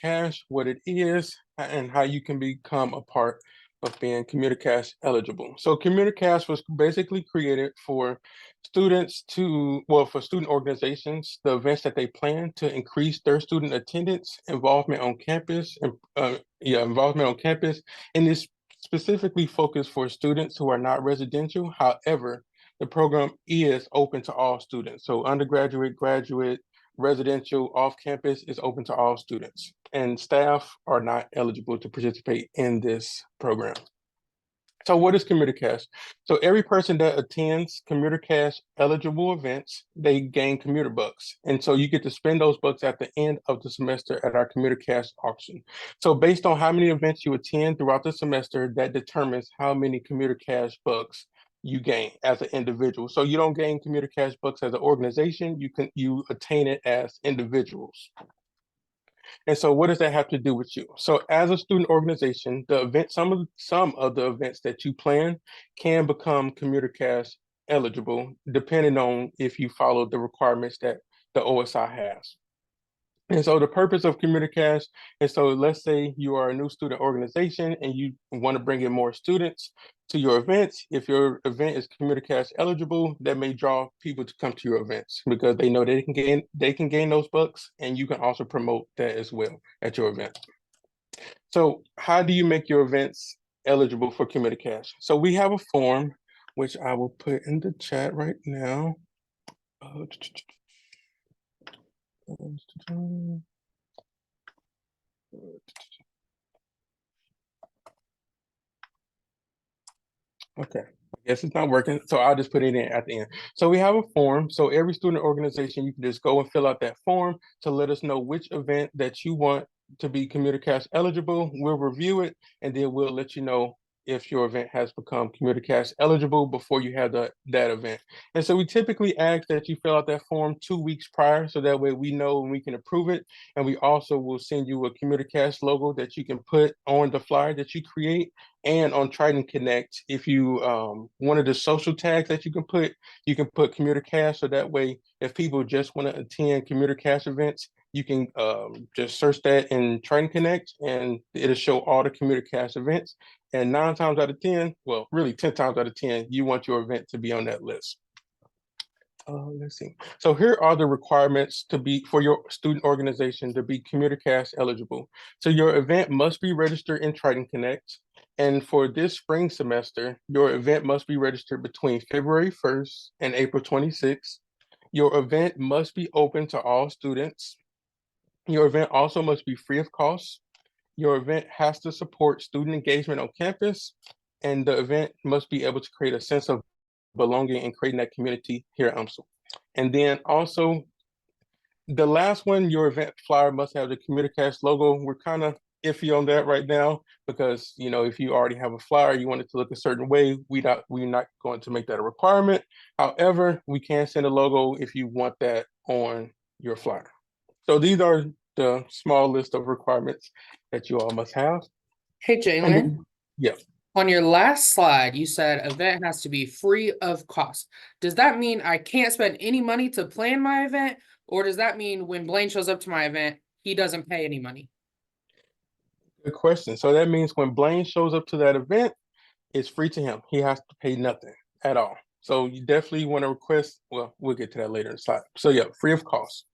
Cash, what it is, and how you can become a part of being Commuter Cash eligible. So Commuter Cash was basically created for students to, well, for student organizations, the events that they plan to increase their student attendance, involvement on campus, and involvement on campus, and is specifically focused for students who are not residential. However, the program is open to all students. So undergraduate, graduate, residential, off campus is open to all students, and staff are not eligible to participate in this program. So what is Commuter Cash? So every person that attends Commuter Cash eligible events, they gain commuter bucks. And so you get to spend those bucks at the end of the semester at our Commuter Cash auction. So based on how many events you attend throughout the semester, that determines how many Commuter Cash bucks you gain as an individual. So you don't gain Commuter Cash bucks as an organization, you attain it as individuals. And so what does that have to do with you? So as a student organization, the event, some of the events that you plan can become Commuter Cash eligible, depending on if you follow the requirements that the OSI has. And so the purpose of Commuter Cash is, so let's say you are a new student organization and you want to bring in more students to your events. If your event is Commuter Cash eligible, that may draw people to come to your events because they know they can gain those bucks, and you can also promote that as well at your event. So how do you make your events eligible for Commuter Cash? So we have a form, which I will put in the chat right now. Okay, I guess it's not working, so I'll just put it in at the end. So we have a form. So every student organization, you can just go and fill out that form to let us know which event that you want to be Commuter Cash eligible. We'll review it, and then we'll let you know if your event has become Commuter Cash eligible before you have that event. And so we typically ask that you fill out that form 2 weeks prior, so that way we know and we can approve it. And we also will send you a Commuter Cash logo that you can put on the flyer that you create, and on Triton Connect. If you one of the social tags that you can put Commuter Cash, so that way if people just want to attend Commuter Cash events, you can just search that in Triton Connect, and it'll show all the Commuter Cash events. And 9 times out of 10, well, really 10 times out of 10, you want your event to be on that list. Let's see. So here are the requirements to be for your student organization to be Commuter Cash eligible. So your event must be registered in Triton Connect. And for this spring semester, your event must be registered between February 1st and April 26th. Your event must be open to all students. Your event also must be free of cost. Your event has to support student engagement on campus, and the event must be able to create a sense of belonging and creating that community here at UMSL. And then also, the last one, your event flyer must have the Commuter Cash logo. We're kind of iffy on that right now because, you know, if you already have a flyer, you want it to look a certain way, we're not going to make that a requirement. However, we can send a logo if you want that on your flyer. So these are the small list of requirements that you all must have. Hey, Jalen. Yeah. On your last slide, you said event has to be free of cost. Does that mean I can't spend any money to plan my event? Or does that mean when Blaine shows up to my event, he doesn't pay any money? Good question. So that means when Blaine shows up to that event, it's free to him. He has to pay nothing at all. So you definitely want to request, well, we'll get to that later in the slide. So yeah, free of cost.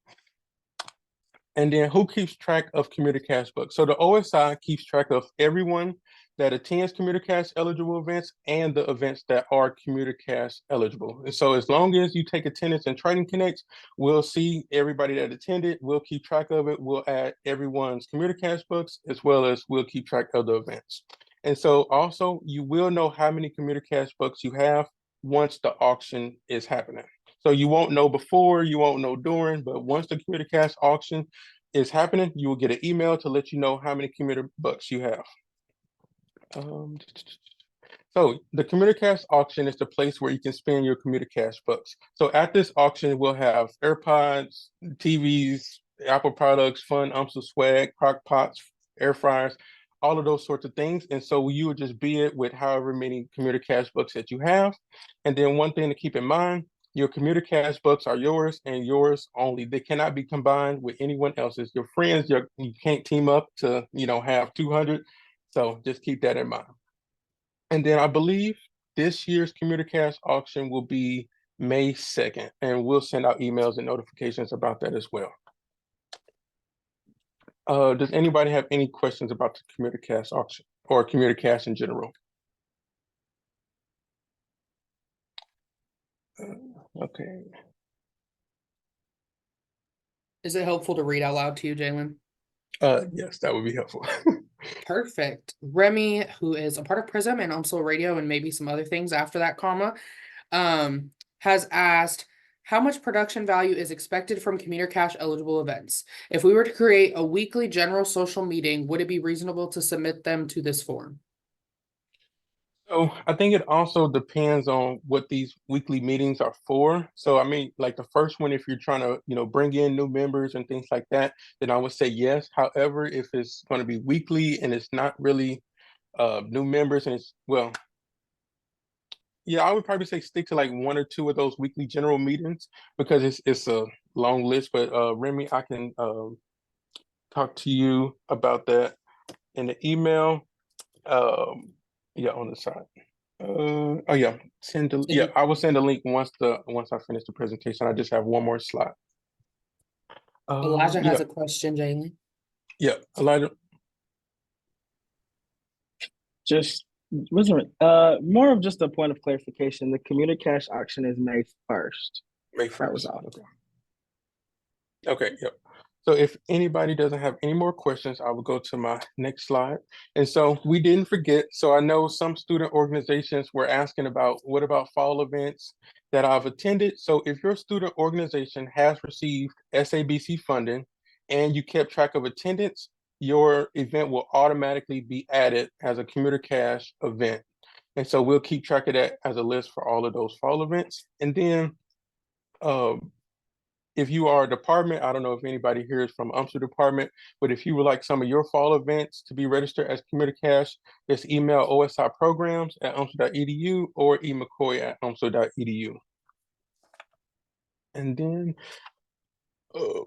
And then who keeps track of Commuter Cash bucks? So the OSI keeps track of everyone that attends Commuter Cash eligible events and the events that are Commuter Cash eligible. And so as long as you take attendance in Triton Connect, we'll see everybody that attended, we'll keep track of it, we'll add everyone's Commuter Cash bucks, as well as we'll keep track of the events. And so also you will know how many Commuter Cash bucks you have once the auction is happening. So you won't know before, you won't know during, but once the Commuter Cash auction is happening, you will get an email to let you know how many commuter bucks you have. So the Commuter Cash auction is the place where you can spend your Commuter Cash bucks. So at this auction, we'll have AirPods, TVs, Apple products, fun UMSL swag, crock pots, air fryers, all of those sorts of things. And so you would just bid with however many Commuter Cash bucks that you have. And then one thing to keep in mind, Your commuter cash bucks are yours and yours only. They cannot be combined with anyone else's. Your friends, you can't team up to, have 200. So just keep that in mind. And then I believe this year's commuter cash auction will be May 2nd, and we'll send out emails and notifications about that as well. Does anybody have any questions about the commuter cash auction or commuter cash in general? Okay. Is it helpful to read out loud to you, Jalen? Yes, that would be helpful. Perfect. Remy, who is a part of Prism and also radio and maybe some other things after that comma, has asked how much production value is expected from commuter cash eligible events. If we were to create a weekly general social meeting, would it be reasonable to submit them to this form? So I think it also depends on what these weekly meetings are for. So I mean, like the first one, if you're trying to, bring in new members and things like that, then I would say yes. However, if it's going to be weekly and it's not really new members and it's well, yeah, I would probably say stick to like one or two of those weekly general meetings because it's a long list. But Remy, I can talk to you about that in the email. Yeah, on the side. Oh yeah, I will send a link once I finish the presentation. I just have one more slide. Elijah has Yeah, a question, Jalen. yeah, Elijah, Just wasn't more of just a point of clarification. The commuter cash auction is May 1st. May That was 1st. all. Okay. Okay, yep. So if anybody doesn't have any more questions, I will go to my next slide. And so we didn't forget. So I know some student organizations were asking about what about fall events that I've attended. So if your student organization has received SABC funding and you kept track of attendance, your event will automatically be added as a commuter cash event. And so we'll keep track of that as a list for all of those fall events. And then if you are a department, I don't know if anybody here is from UMSL department, but if you would like some of your fall events to be registered as commuter cash, just email osiprograms@umsl.edu or emccoy@umsl.edu. And then, uh,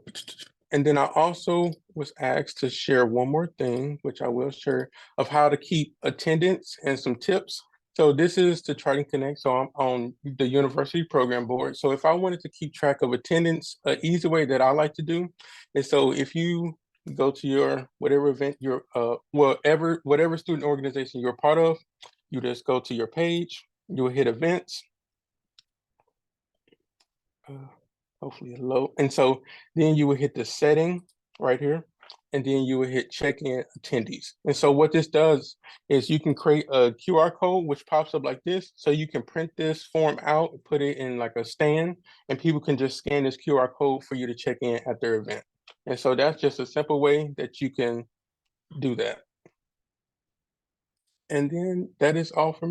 and then I also was asked to share one more thing, which I will share, of how to keep attendance and some tips. So this is to try to connect. So I'm on the university program board. So if I wanted to keep track of attendance, an easy way that I like to do is so if you go to your whatever event you're whatever student organization you're part of, you just go to your page, you'll hit events. Hopefully low. And so then you will hit the setting right here, and then you will hit check-in attendees. And so what this does is you can create a QR code which pops up like this. So you can print this form out, put it in like a stand, and people can just scan this QR code for you to check in at their event. And so that's just a simple way that you can do that. And then that is all from